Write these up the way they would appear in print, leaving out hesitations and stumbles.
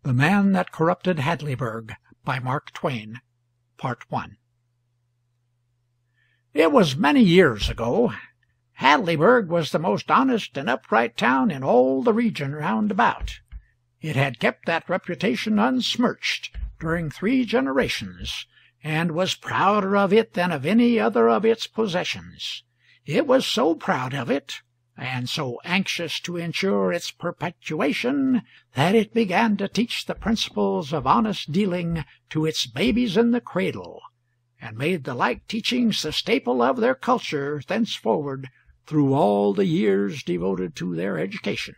The Man That Corrupted Hadleyburg, by Mark Twain, Part 1. It was many years ago. Hadleyburg was the most honest and upright town in all the region round about. It had kept that reputation unsmirched during 3 generations, and was prouder of it than of any other of its possessions. It was so proud of it, and so anxious to ensure its perpetuation, that it began to teach the principles of honest dealing to its babies in the cradle, and made the like teachings the staple of their culture thenceforward through all the years devoted to their education.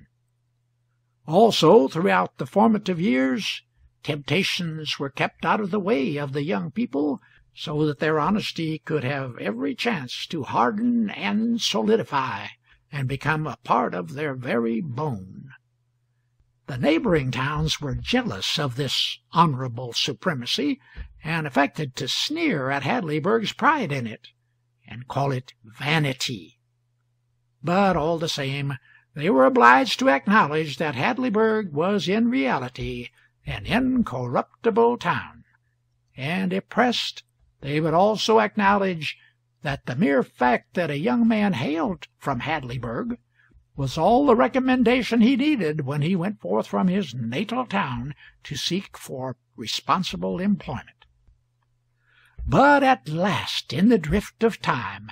Also, throughout the formative years, temptations were kept out of the way of the young people, so that their honesty could have every chance to harden and solidify, and become a part of their very bone. The neighboring towns were jealous of this honorable supremacy, and affected to sneer at Hadleyburg's pride in it, and call it vanity. But all the same, they were obliged to acknowledge that Hadleyburg was in reality an incorruptible town, and if pressed, they would also acknowledge that the mere fact that a young man hailed from Hadleyburg was all the recommendation he needed when he went forth from his natal town to seek for responsible employment. But at last, in the drift of time,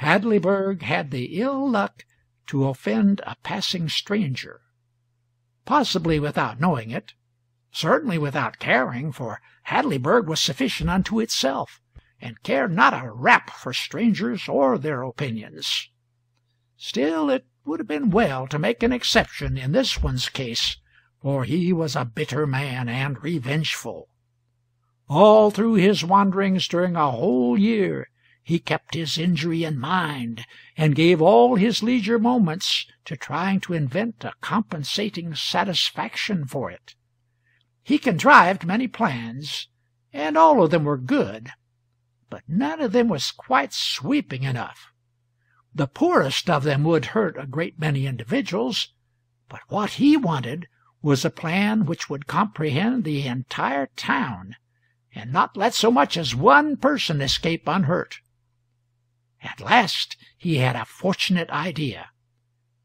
Hadleyburg had the ill luck to offend a passing stranger, possibly without knowing it, certainly without caring, for Hadleyburg was sufficient unto itself, and cared not a rap for strangers or their opinions. Still, it would have been well to make an exception in this one's case, for he was a bitter man and revengeful. All through his wanderings during a whole year he kept his injury in mind, and gave all his leisure moments to trying to invent a compensating satisfaction for it. He contrived many plans, and all of them were good, but none of them was quite sweeping enough. The poorest of them would hurt a great many individuals, but what he wanted was a plan which would comprehend the entire town, and not let so much as one person escape unhurt. At last he had a fortunate idea,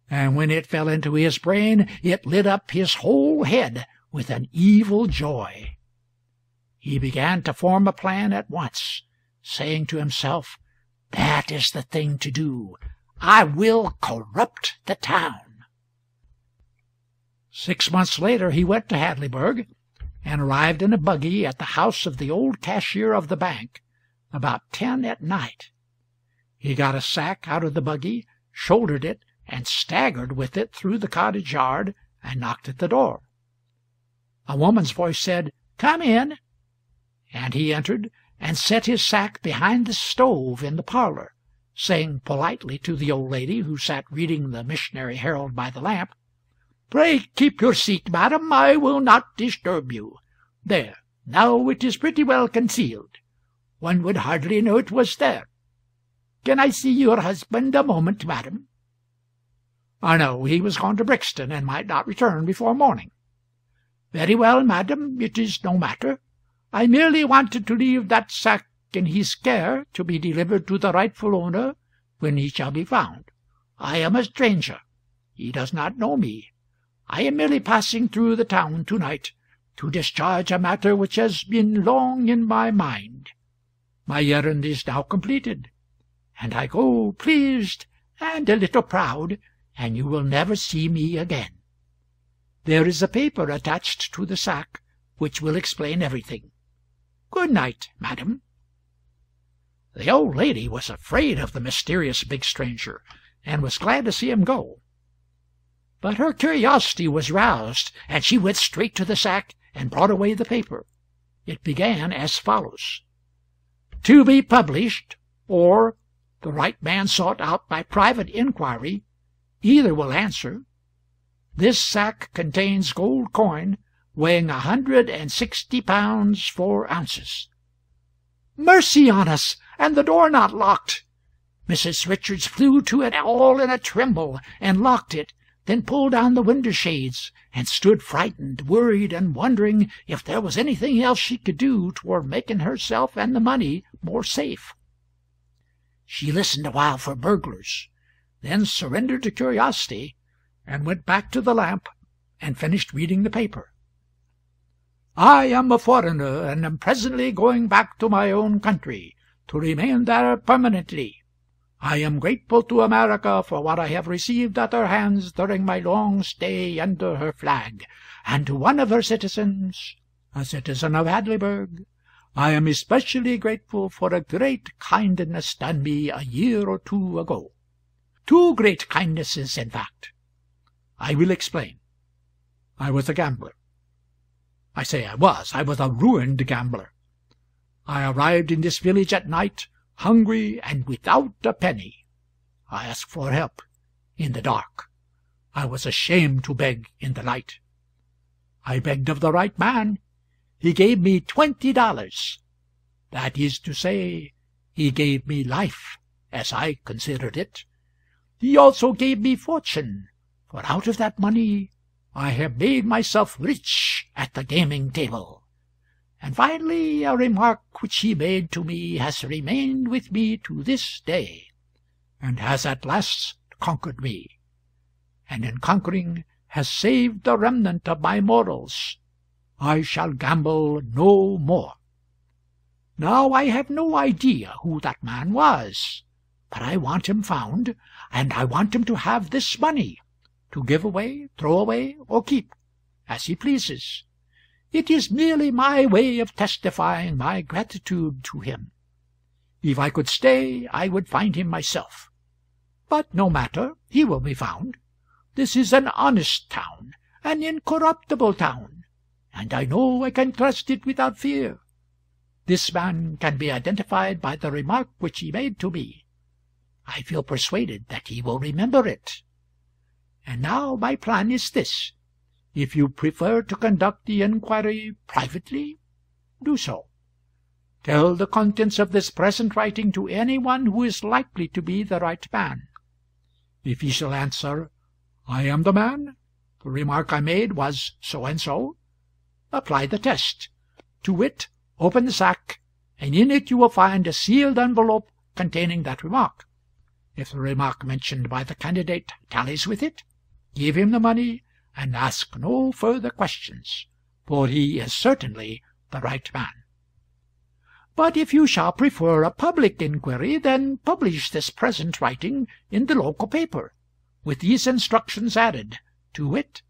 and when it fell into his brain it lit up his whole head with an evil joy. He began to form a plan at once, saying to himself, "That is the thing to do. I will corrupt the town." 6 months later he went to Hadleyburg, and arrived in a buggy at the house of the old cashier of the bank about 10 at night. He got a sack out of the buggy, shouldered it, and staggered with it through the cottage yard, and knocked at the door. A woman's voice said, "Come in," and he entered, and set his sack behind the stove in the parlor, saying politely to the old lady, who sat reading the Missionary Herald by the lamp, "Pray keep your seat, madam. I will not disturb you. There, now it is pretty well concealed. One would hardly know it was there. Can I see your husband a moment, madam?" "No, he was gone to Brixton, and might not return before morning." "Very well, madam, it is no matter. I merely wanted to leave that sack in his care to be delivered to the rightful owner when he shall be found. I am a stranger. He does not know me. I am merely passing through the town to-night to discharge a matter which has been long in my mind. My errand is now completed, and I go pleased and a little proud, and you will never see me again. There is a paper attached to the sack which will explain everything. Good night, madam." The old lady was afraid of the mysterious big stranger, and was glad to see him go. But her curiosity was roused, and she went straight to the sack and brought away the paper. It began as follows: "To be published, or the right man sought out by private inquiry, either will answer. This sack contains gold coin weighing 160 pounds 4 ounces. Mercy on us! And the door not locked! Mrs. Richards flew to it all in a tremble, and locked it, then pulled down the window shades, and stood frightened, worried, and wondering if there was anything else she could do toward making herself and the money more safe. She listened a while for burglars, then surrendered to curiosity, and went back to the lamp and finished reading the paper. "I am a foreigner, and am presently going back to my own country, to remain there permanently. I am grateful to America for what I have received at her hands during my long stay under her flag, and to one of her citizens, a citizen of Hadleyburg, I am especially grateful for a great kindness done me a year or two ago. 2 great kindnesses, in fact. I will explain. I was a gambler. I say I was a ruined gambler. I arrived in this village at night, hungry and without a penny. I asked for help in the dark. I was ashamed to beg in the light. I begged of the right man. He gave me $20. That is to say, he gave me life, as I considered it. He also gave me fortune, for out of that money I have made myself rich at the gaming table. And finally, a remark which he made to me has remained with me to this day, and has at last conquered me, and in conquering has saved the remnant of my morals. I shall gamble no more. Now I have no idea who that man was, but I want him found, and I want him to have this money, to give away, throw away, or keep, as he pleases. It is merely my way of testifying my gratitude to him. If I could stay, I would find him myself. But no matter, he will be found. This is an honest town, an incorruptible town, and I know I can trust it without fear. This man can be identified by the remark which he made to me. I feel persuaded that he will remember it. And now my plan is this. If you prefer to conduct the inquiry privately, do so. Tell the contents of this present writing to any one who is likely to be the right man. If he shall answer, "I am the man, the remark I made was so-and-so," apply the test. To wit, open the sack, and in it you will find a sealed envelope containing that remark. If the remark mentioned by the candidate tallies with it, give him the money, and ask no further questions, for he is certainly the right man. But if you shall prefer a public inquiry, then publish this present writing in the local paper, with these instructions added, to wit,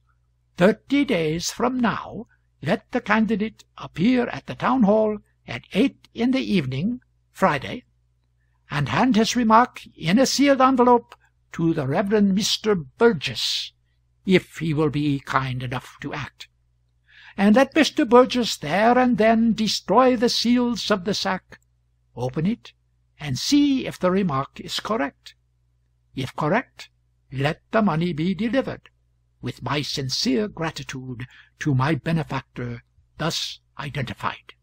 30 days from now let the candidate appear at the town hall at 8 in the evening, Friday, and hand his remark in a sealed envelope to the Reverend Mr. Burgess, if he will be kind enough to act. And let Mr. Burgess there and then destroy the seals of the sack, open it, and see if the remark is correct. If correct, let the money be delivered, with my sincere gratitude to my benefactor thus identified.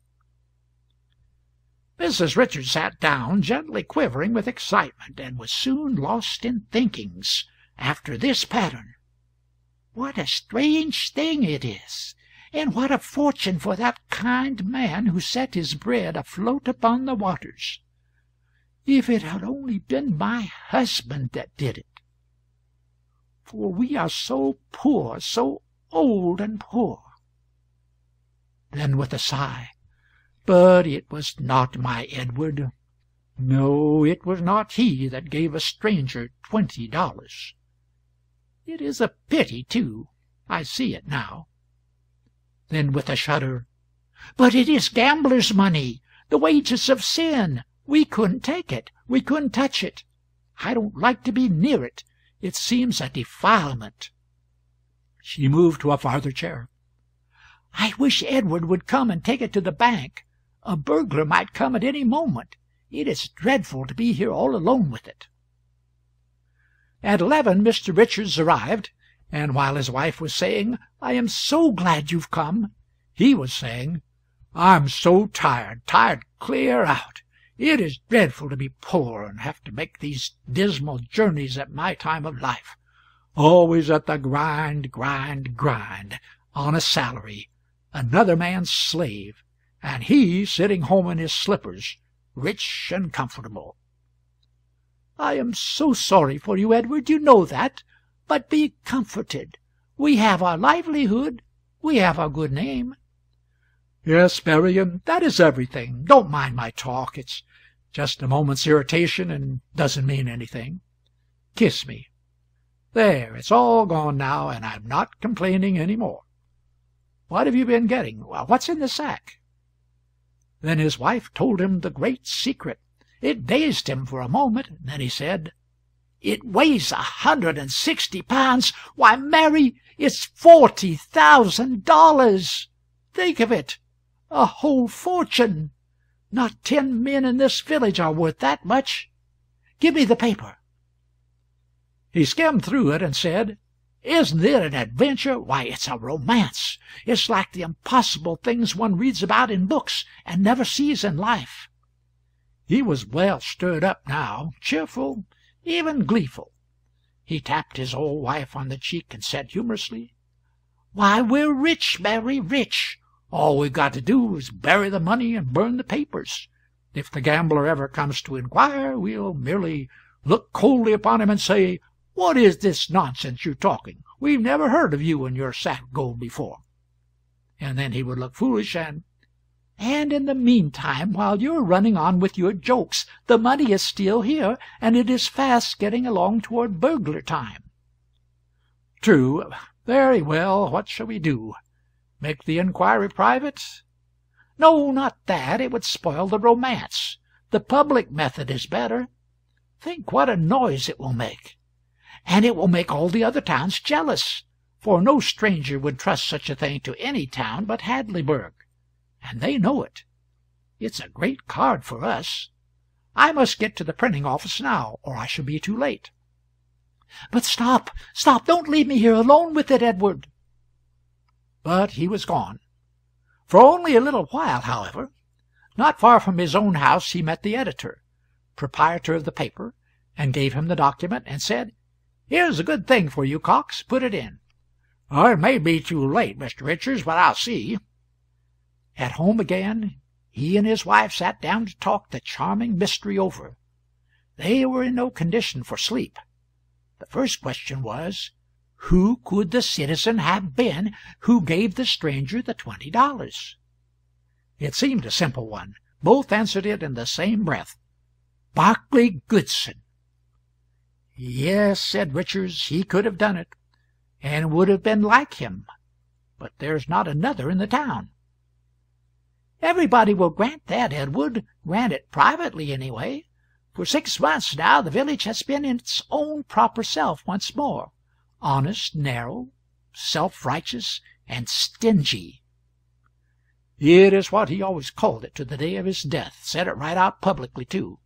Mrs. Richards sat down, gently quivering with excitement, and was soon lost in thinkings after this pattern. What a strange thing it is, and what a fortune for that kind man who set his bread afloat upon the waters! If it had only been my husband that did it! For we are so poor, so old and poor. Then with a sigh, but it was not my Edward. No, it was not he that gave a stranger $20. It is a pity, too. I see it now. Then with a shudder, but it is gambler's money, the wages of sin. We couldn't take it. We couldn't touch it. I don't like to be near it. It seems a defilement. She moved to a farther chair. I wish Edward would come and take it to the bank. A burglar might come at any moment. It is dreadful to be here all alone with it. At 11 Mr. Richards arrived, and while his wife was saying, "I am so glad you've come," he was saying, "I'm so tired clear out. It is dreadful to be poor and have to make these dismal journeys at my time of life. always at the grind, on a salary, another man's slave, and he sitting home in his slippers, rich and comfortable. I am so sorry for you, Edward, you know that. But be comforted. We have our livelihood. We have our good name. Yes, Mary, and that is everything. Don't mind my talk. It's just a moment's irritation and doesn't mean anything. Kiss me. There, it's all gone now, and I'm not complaining any more. What have you been getting? What's in the sack? Then his wife told him the great secret. It dazed him for a moment, and then he said, "It weighs 160 pounds. Why, Mary, it's $40,000. Think of it! A whole fortune! Not 10 men in this village are worth that much. Give me the paper." He skimmed through it and said, "Isn't it an adventure? Why, it's a romance. It's like the impossible things one reads about in books and never sees in life." He was well stirred up now, cheerful, even gleeful. He tapped his old wife on the cheek and said humorously, "Why, we're rich, Mary, rich. All we've got to do is bury the money and burn the papers. If the gambler ever comes to inquire, we'll merely look coldly upon him and say, 'What is this nonsense you're talking? We've never heard of you and your sack of gold before.' And then he would look foolish and in the meantime, while you're running on with your jokes, the money is still here, and it is fast getting along toward burglar time." "True. Very well. What shall we do? Make the inquiry private?" "No, not that. It would spoil the romance. The public method is better. Think what a noise it will make. And it will make all the other towns jealous, for no stranger would trust such a thing to any town but Hadleyburg. And they know it. It's a great card for us. I must get to the printing office now, or I shall be too late." "But stop, don't leave me here alone with it, Edward." But he was gone. For only a little while, however. Not far from his own house he met the editor, proprietor of the paper, and gave him the document, and said, "Here's a good thing for you, Cox. Put it in." "It may be too late, Mr. Richards, but I'll see." At home again, he and his wife sat down to talk the charming mystery over. They were in no condition for sleep. The first question was, who could the citizen have been who gave the stranger the $20? It seemed a simple one. Both answered it in the same breath. "Barclay Goodson." "Yes," said Richards, "he could have done it, and would have been like him. But there's not another in the town." "Everybody will grant that, Edward. Grant it privately, anyway. For 6 months now the village has been its own proper self once more, honest, narrow, self-righteous, and stingy." It is what he always called it to the day of his death. Said it right out publicly, too.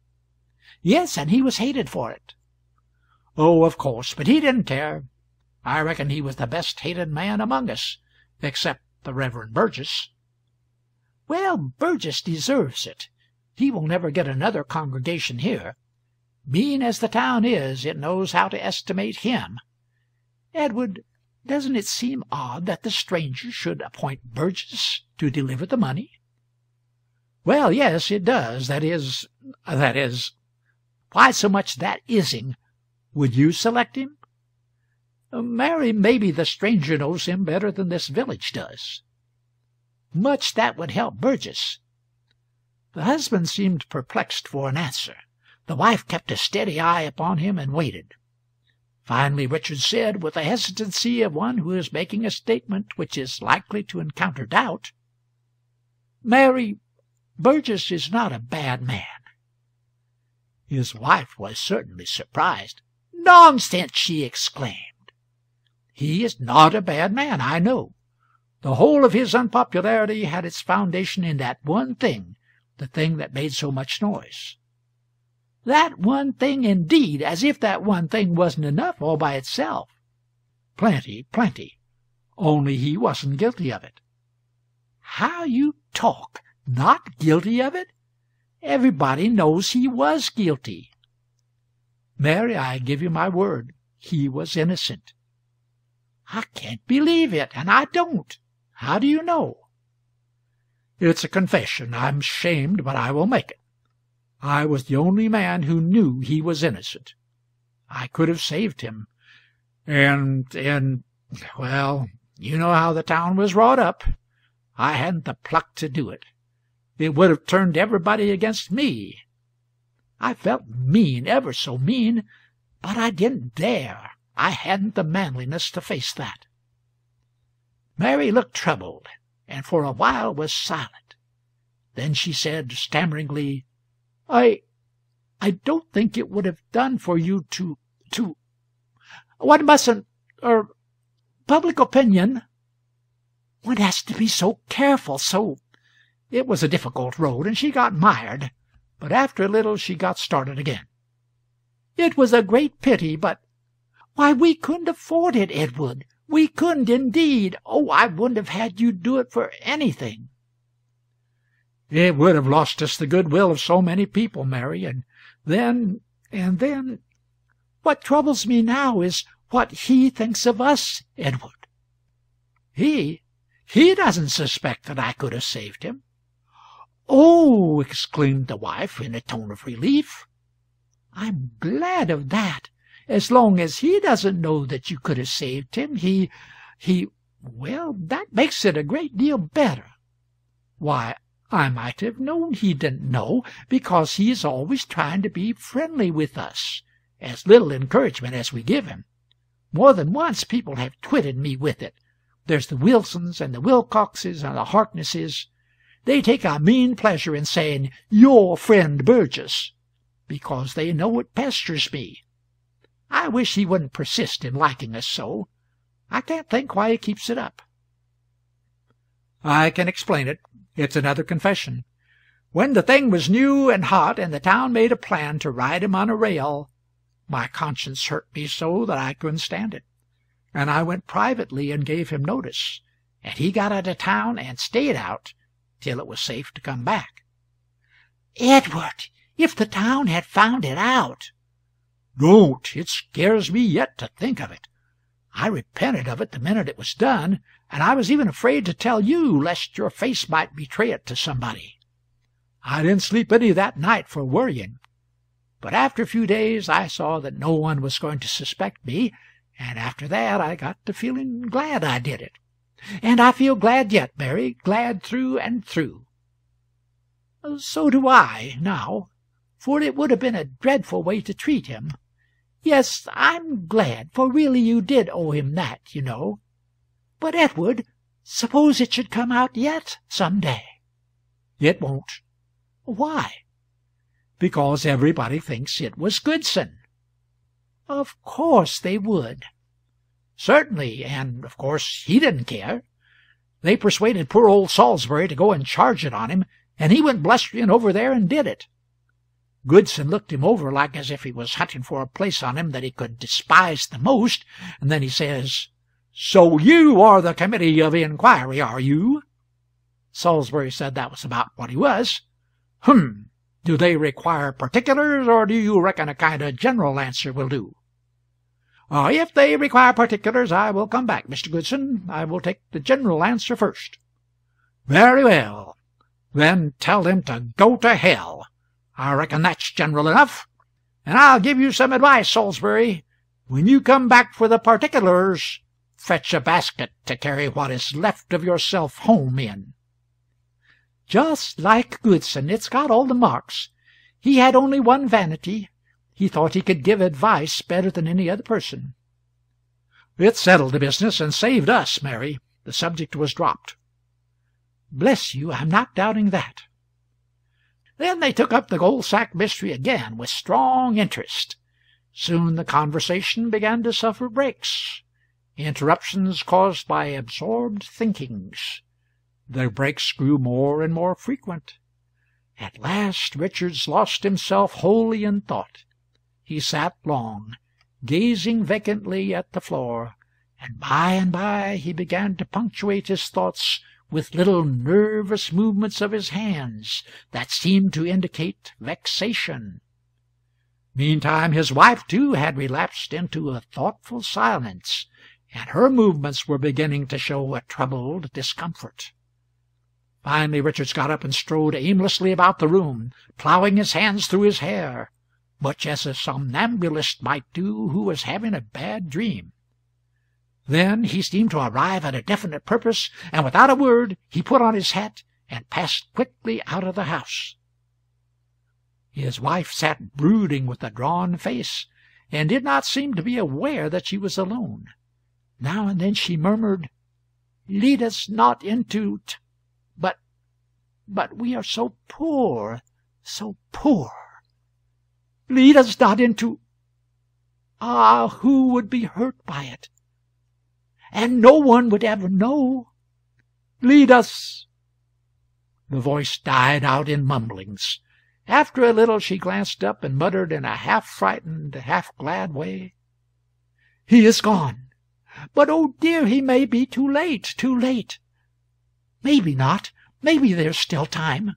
"Yes, and he was hated for it." "Oh, of course, but he didn't care. I reckon he was the best hated man among us, except the Reverend Burgess." "Well, Burgess deserves it. He will never get another congregation here. Mean as the town is, it knows how to estimate him. Edward, doesn't it seem odd that the stranger should appoint Burgess to deliver the money?" "Well, yes, it does. That is... Why so much that-ising? Would you select him?" "Mary, maybe the stranger knows him better than this village does." "Much that would help Burgess." The husband seemed perplexed for an answer. The wife kept a steady eye upon him and waited. Finally Richards said, with the hesitancy of one who is making a statement which is likely to encounter doubt, "Mary, Burgess is not a bad man." His wife was certainly surprised. "Nonsense!" she exclaimed. "He is not a bad man, I know. The whole of his unpopularity had its foundation in that one thing, the thing that made so much noise." "That one thing, indeed! As if that one thing wasn't enough all by itself." "Plenty, plenty. Only he wasn't guilty of it." "How you talk! Not guilty of it? Everybody knows he was guilty." "Mary, I give you my word. he was innocent." "I can't believe it, and I don't. How do you know?" "It's a confession. I'm ashamed, but I will make it. I was the only man who knew he was innocent. I could have saved him. And, well, you know how the town was wrought up. I hadn't the pluck to do it. It would have turned everybody against me. I felt mean, ever so mean, but I didn't dare. I hadn't the manliness to face that." Mary looked troubled, and for a while was silent. Then she said stammeringly, I don't think it would have done for you to one mustn't, public opinion. One has to be so careful, so—" It was a difficult road, and she got mired, but after a little she got started again. "It was a great pity, but— Why, we couldn't afford it, Edward. We couldn't indeed. Oh, I wouldn't have had you do it for anything." "It would have lost us the goodwill of so many people, Mary, and then— What troubles me now is what he thinks of us, Edward." He doesn't suspect that I could have saved him." "Oh!" exclaimed the wife in a tone of relief. "I'm glad of that. As long as he doesn't know that you could have saved him, well, that makes it a great deal better. Why, I might have known he didn't know, because he is always trying to be friendly with us, as little encouragement as we give him. More than once people have twitted me with it. There's the Wilsons and the Wilcoxes and the Harknesses. They take a mean pleasure in saying, 'Your friend Burgess,' because they know it pesters me. I wish he wouldn't persist in liking us so. I can't think why he keeps it up." "I can explain it. It's another confession. When the thing was new and hot, and the town made a plan to ride him on a rail, my conscience hurt me so that I couldn't stand it, and I went privately and gave him notice, and he got out of town and stayed out till it was safe to come back." "Edward, if the town had found it out—" "Don't! It scares me yet to think of it. I repented of it the minute it was done, and I was even afraid to tell you, lest your face might betray it to somebody. I didn't sleep any that night for worrying. But after a few days I saw that no one was going to suspect me, and after that I got to feeling glad I did it. And I feel glad yet, Mary, glad through and through." "So do I, now, for it would have been a dreadful way to treat him. Yes, I'm glad, for really you did owe him that, you know. But, Edward, suppose it should come out yet, some day." "It won't." "Why?" "Because everybody thinks it was Goodson." "Of course they would." "Certainly, and of course he didn't care. They persuaded poor old Salisbury to go and charge it on him, and he went blustering over there and did it. Goodson looked him over like as if he was hunting for a place on him that he could despise the most, and then he says, 'So you are the committee of inquiry, are you?' Salisbury said that was about what he was. 'Hum! Do they require particulars, or do you reckon a kind of general answer will do?' 'If they require particulars, I will come back, Mr. Goodson. I will take the general answer first.' 'Very well. Then tell them to go to hell. I reckon that's general enough. And I'll give you some advice, Salisbury. When you come back for the particulars, fetch a basket to carry what is left of yourself home in.' Just like Goodson. It's got all the marks. He had only one vanity. He thought he could give advice better than any other person." "It settled the business, and saved us, Mary. The subject was dropped." "Bless you, I'm not doubting that." Then they took up the gold sack mystery again with strong interest. Soon the conversation began to suffer breaks, interruptions caused by absorbed thinkings. The breaks grew more and more frequent. At last Richards lost himself wholly in thought. He sat long, gazing vacantly at the floor, and by he began to punctuate his thoughts with little nervous movements of his hands that seemed to indicate vexation. Meantime his wife, too, had relapsed into a thoughtful silence, and her movements were beginning to show a troubled discomfort. Finally Richards got up and strode aimlessly about the room, plowing his hands through his hair, much as a somnambulist might do who was having a bad dream. Then he seemed to arrive at a definite purpose, and without a word he put on his hat and passed quickly out of the house. His wife sat brooding with a drawn face, and did not seem to be aware that she was alone. Now and then she murmured, "Lead us not into but we are so poor, so poor. Lead us not into who would be hurt by it? And no one would ever know. Lead us." The voice died out in mumblings. After a little she glanced up and muttered in a half-frightened, half-glad way, "He is gone. But, oh dear, he may be too late, too late. Maybe not. Maybe there's still time."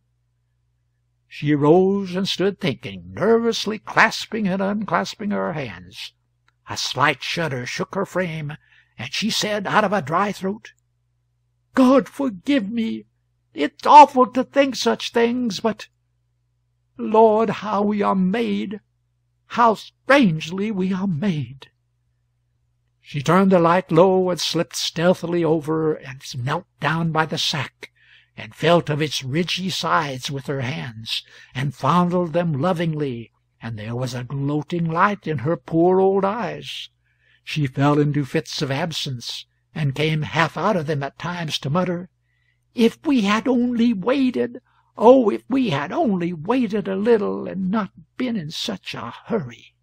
She rose and stood thinking, nervously clasping and unclasping her hands. A slight shudder shook her frame, and she said out of a dry throat, "God forgive me. It's awful to think such things, but Lord, how we are made! How strangely we are made!" She turned the light low and slipped stealthily over and knelt down by the sack, and felt of its ridgy sides with her hands, and fondled them lovingly, and there was a gloating light in her poor old eyes. She fell into fits of absence, and came half out of them at times to mutter, "If we had only waited, oh, if we had only waited a little, and not been in such a hurry."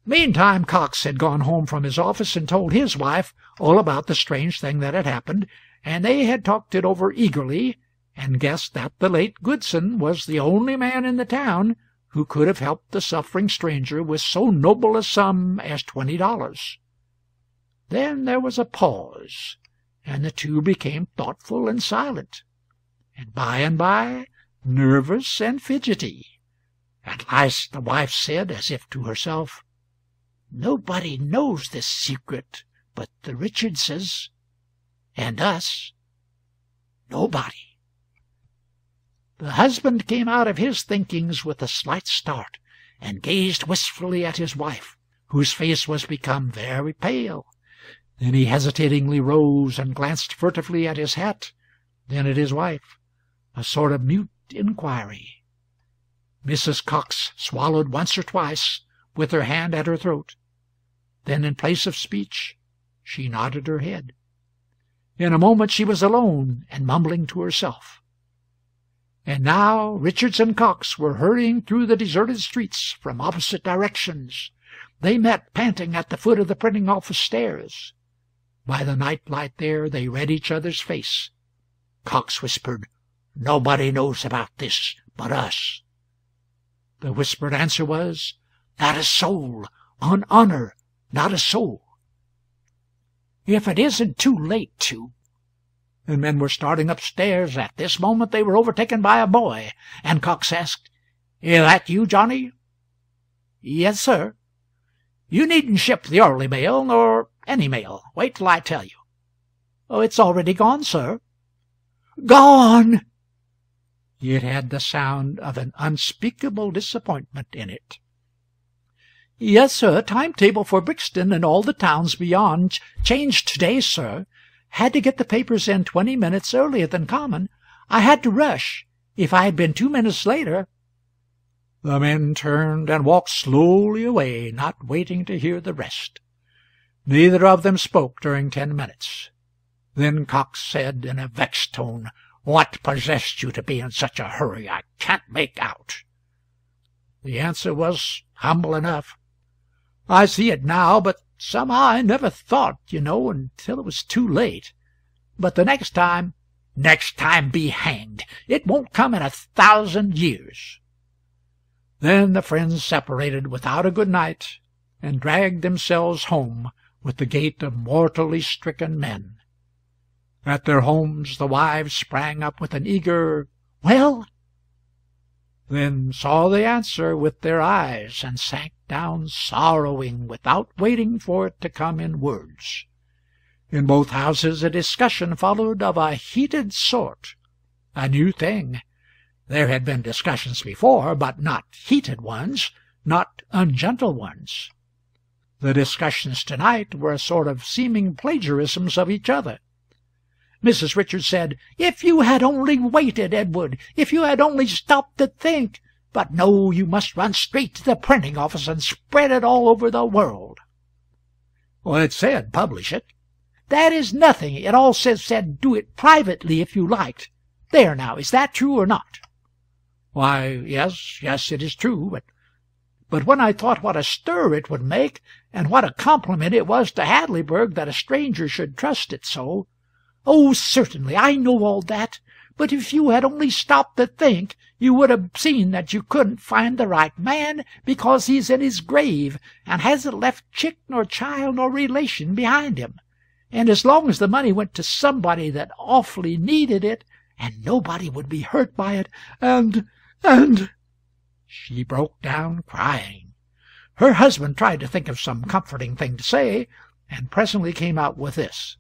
Meantime Cox had gone home from his office and told his wife all about the strange thing that had happened, and they had talked it over eagerly, and guessed that the late Goodson was the only man in the town who could have helped the suffering stranger with so noble a sum as $20. Then there was a pause, and the two became thoughtful and silent, and by nervous and fidgety. At last the wife said, as if to herself, "Nobody knows this secret but the Richardses, and us. Nobody." The husband came out of his thinkings with a slight start, and gazed wistfully at his wife, whose face was become very pale. Then he hesitatingly rose and glanced furtively at his hat, then at his wife, a sort of mute inquiry. Mrs. Cox swallowed once or twice, with her hand at her throat. Then, in place of speech, she nodded her head. In a moment she was alone and mumbling to herself. And now Richards and Cox were hurrying through the deserted streets from opposite directions. They met panting at the foot of the printing-office stairs. By the night-light there they read each other's face. Cox whispered, "Nobody knows about this but us." The whispered answer was, "Not a soul, on honor, not a soul." "If it isn't too late to—" The men were starting upstairs. At this moment they were overtaken by a boy, and Cox asked, "Is that you, Johnny?" "Yes, sir." "You needn't ship the early mail, nor any mail. Wait till I tell you." "Oh, it's already gone, sir." "Gone!" It had the sound of an unspeakable disappointment in it. "Yes, sir. Timetable for Brixton and all the towns beyond changed to-day, sir. Had to get the papers in 20 minutes earlier than common. I had to rush. If I had been 2 minutes later—" The men turned and walked slowly away, not waiting to hear the rest. Neither of them spoke during 10 minutes. Then Cox said in a vexed tone, "What possessed you to be in such a hurry? I can't make out." The answer was humble enough. "I see it now, but somehow I never thought, until it was too late. But the next time—" "Next time be hanged! It won't come in 1,000 years." Then the friends separated without a good night, and dragged themselves home with the gait of mortally stricken men. At their homes the wives sprang up with an eager "Well?" then saw the answer with their eyes, and sank down sorrowing without waiting for it to come in words. In both houses a discussion followed of a heated sort, a new thing. There had been discussions before, but not heated ones, not ungentle ones. The discussions tonight were a sort of seeming plagiarisms of each other. Mrs. Richards said, "If you had only waited, Edward, if you had only stopped to think. But no, you must run straight to the printing office and spread it all over the world." Well, it said publish it. "That is nothing. It also said do it privately if you liked. There now, is that true or not?" "Why, yes, it is true, but when I thought what a stir it would make, and what a compliment it was to Hadleyburg that a stranger should trust it so—" "Oh, certainly, I know all that. But if you had only stopped to think, you would have seen that you couldn't find the right man, because he's in his grave, and hasn't left chick nor child nor relation behind him. And as long as the money went to somebody that awfully needed it, and nobody would be hurt by it, and— She broke down crying. Her husband tried to think of some comforting thing to say, and presently came out with this: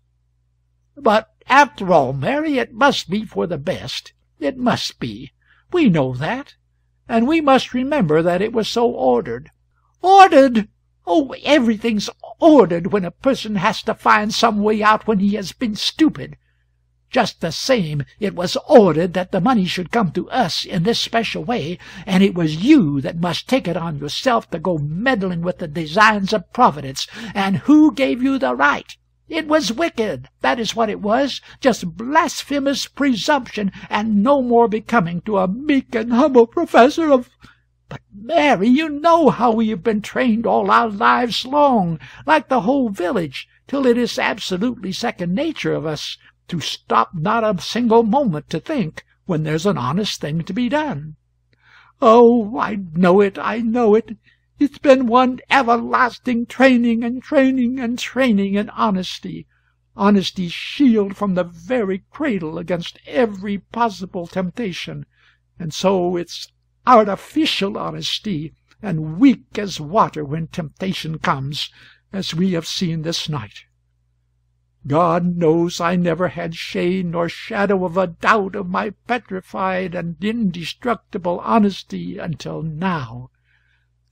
"But after all, Mary, it must be for the best. It must be. We know that. And we must remember that it was so ordered." "Ordered? Oh, everything's ordered when a person has to find some way out when he has been stupid. Just the same, it was ordered that the money should come to us in this special way, and it was you that must take it on yourself to go meddling with the designs of Providence. And who gave you the right? It was wicked, that is what it was, just blasphemous presumption, and no more becoming to a meek and humble professor of— But, Mary, you know how we have been trained all our lives long, like the whole village, till it is absolutely second nature of us to stop not a single moment to think when there's an honest thing to be done." "Oh, I know it. It's been one everlasting training and training and training in honesty. Honesty's shield from the very cradle against every possible temptation, and so it's artificial honesty, and weak as water when temptation comes, as we have seen this night. God knows I never had shade nor shadow of a doubt of my petrified and indestructible honesty until now.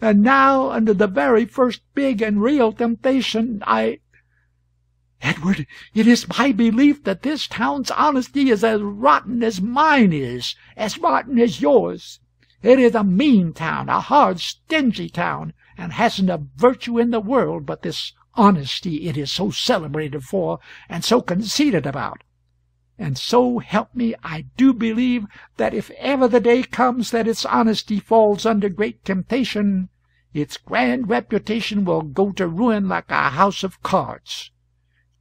And now, under the very first big and real temptation, Edward, it is my belief that this town's honesty is as rotten as mine is, as rotten as yours. It is a mean town, a hard, stingy town, and hasn't a virtue in the world but this honesty it is so celebrated for and so conceited about. And so help me, I do believe that if ever the day comes that its honesty falls under great temptation, its grand reputation will go to ruin like a house of cards.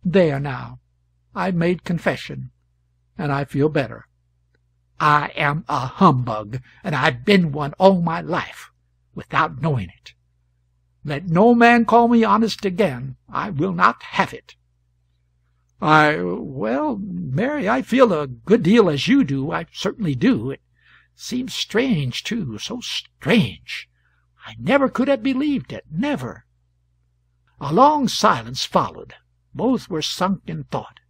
There now, I've made confession, and I feel better. I am a humbug, and I've been one all my life, without knowing it. Let no man call me honest again. I will not have it. Well, Mary, I feel a good deal as you do. I certainly do. It seems strange, too, so strange. I never could have believed it, never." A long silence followed. Both were sunk in thought.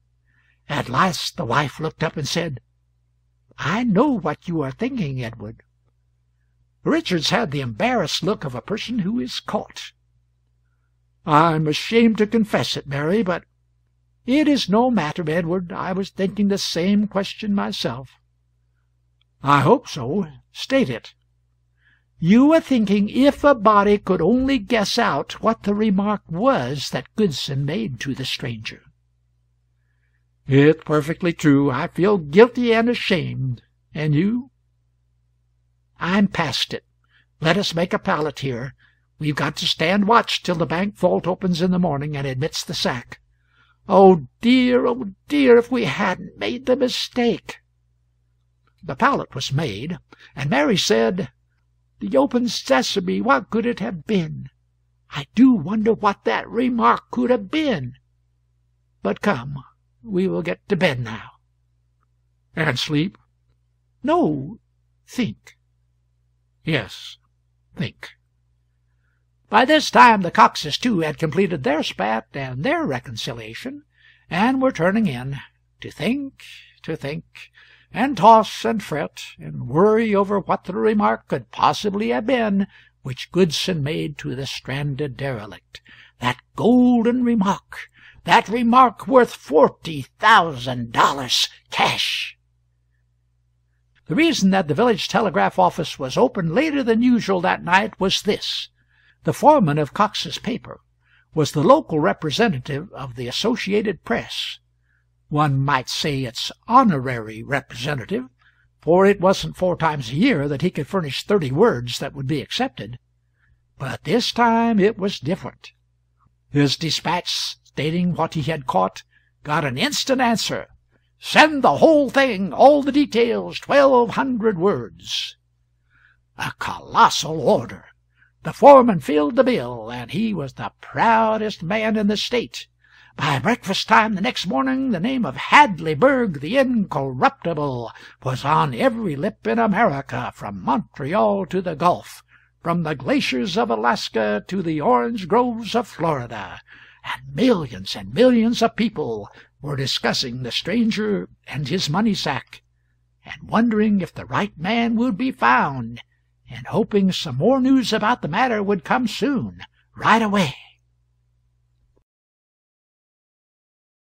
At last the wife looked up and said, "I know what you are thinking, Edward." Richards had the embarrassed look of a person who is caught. "I'm ashamed to confess it, Mary, but—" "It is no matter, Edward. I was thinking the same question myself." "I hope so. State it." "You were thinking if a body could only guess out what the remark was that Goodson made to the stranger." "It's perfectly true. I feel guilty and ashamed. And you?" "I'm past it. Let us make a pallet here. We've got to stand watch till the bank vault opens in the morning and admits the sack. Oh, dear, if we hadn't made the mistake!" The pallet was made, and Mary said, "The open sesame, what could it have been? I do wonder what that remark could have been. But come, we will get to bed now." "And sleep?" "No, think." Yes, think. By this time the Coxes, too, had completed their spat and their reconciliation, and were turning in, to think, and toss and fret, and worry over what the remark could possibly have been which Goodson made to the stranded derelict. That golden remark, that remark worth $40,000 cash. The reason that the village telegraph office was open later than usual that night was this. The foreman of Cox's paper was the local representative of the Associated Press. One might say its honorary representative, for it wasn't 4 times a year that he could furnish 30 words that would be accepted. But this time it was different. His dispatch, stating what he had caught, got an instant answer. "Send the whole thing, all the details, 1,200 words." A colossal order. The foreman filled the bill, and he was the proudest man in the state. By breakfast time the next morning the name of Hadleyburg, the incorruptible, was on every lip in America, from Montreal to the Gulf, from the glaciers of Alaska to the orange groves of Florida, and millions of people were discussing the stranger and his money sack, and wondering if the right man would be found, and hoping some more news about the matter would come soon, right away.